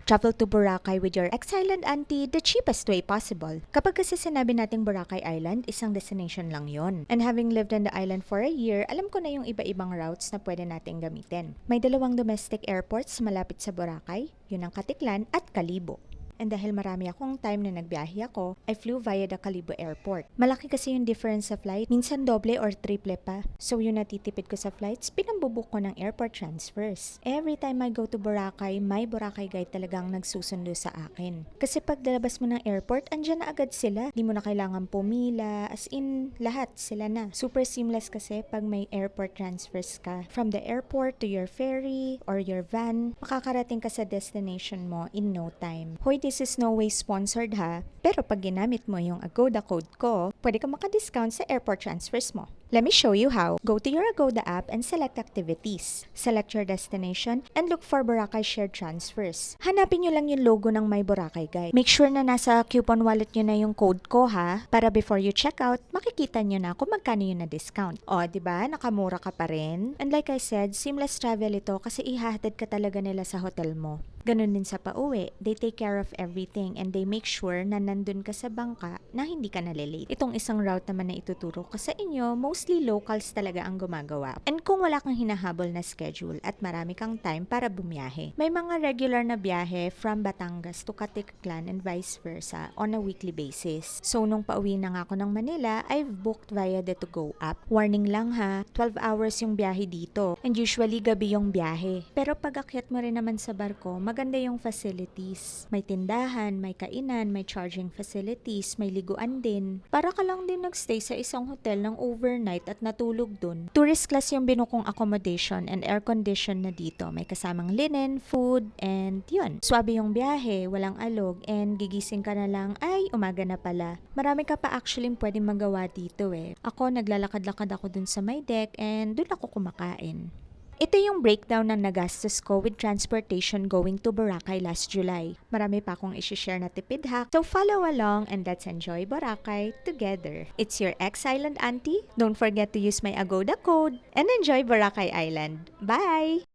Travel to Boracay with your ex-island auntie the cheapest way possible. Kapag kasi sinabi nating Boracay Island, isang destination lang yon. And having lived on the island for a year, alam ko na yung iba-ibang routes na pwede nating gamitin. May dalawang domestic airports malapit sa Boracay, yun ang Katiklan at Kalibo. And dahil marami akong time na nagbiyahe ako, I flew via the Kalibo Airport. Malaki kasi yung difference sa flight, minsan doble or triple pa. So yung natitipid ko sa flights, pinambubuk ko ng airport transfers. Every time I go to Boracay, may Boracay guide talagang nagsusundo sa akin. Kasi pag dalabas mo ng airport, andyan na agad sila. Di mo na kailangan pumila, as in lahat sila na. Super seamless kasi pag may airport transfers ka. From the airport to your ferry or your van, makakarating ka sa destination mo in no time. Hoy, this is no way sponsored ha, pero pag ginamit mo yung Agoda code ko, pwede ka maka-discount sa airport transfers mo. Let me show you how. Go to your Agoda app and select activities. Select your destination and look for Boracay shared transfers. Hanapin nyo lang yung logo ng My Boracay Guide. Make sure na nasa coupon wallet nyo na yung code ko ha, para before you check out, makikita nyo na kung magkano yun na discount. O, diba? Nakamura ka pa rin. And like I said, seamless travel ito kasi ihahatid ka talaga nila sa hotel mo. Ganun din sa pauwi. They take care of everything and they make sure na nandun ka sa bangka na hindi ka nalilate. Itong isang route naman na ituturo ko sa inyo, mostly locals talaga ang gumagawa. And kung wala kang hinahabol na schedule at marami kang time para bumiyahe, may mga regular na biyahe from Batangas to Katiklan and vice versa on a weekly basis. So nung pauwi na nga ako ng Manila, I've booked via the To-Go app. Warning lang ha, 12 hours yung biyahe dito and usually gabi yung biyahe. Pero pag akyat mo rin naman sa barko, maganda yung facilities. May tindahan, may kainan, may charging facilities, may liguan din. Para ka lang din nagstay sa isang hotel ng overnight at natulog dun. Tourist class yung binukong accommodation and air condition na dito. May kasamang linen, food, and yun. Swabe yung biyahe, walang alog, and gigising ka na lang, ay, umaga na pala. Marami ka pa actually pwedeng magawa dito eh. Ako, naglalakad-lakad ako dun sa may deck and dun ako kumakain. Ito yung breakdown ng nagastos ko with transportation going to Boracay last July. Marami pa akong isi-share na tipid hack. So follow along and let's enjoy Boracay together. It's your ex-island auntie. Don't forget to use my Agoda code and enjoy Boracay Island. Bye!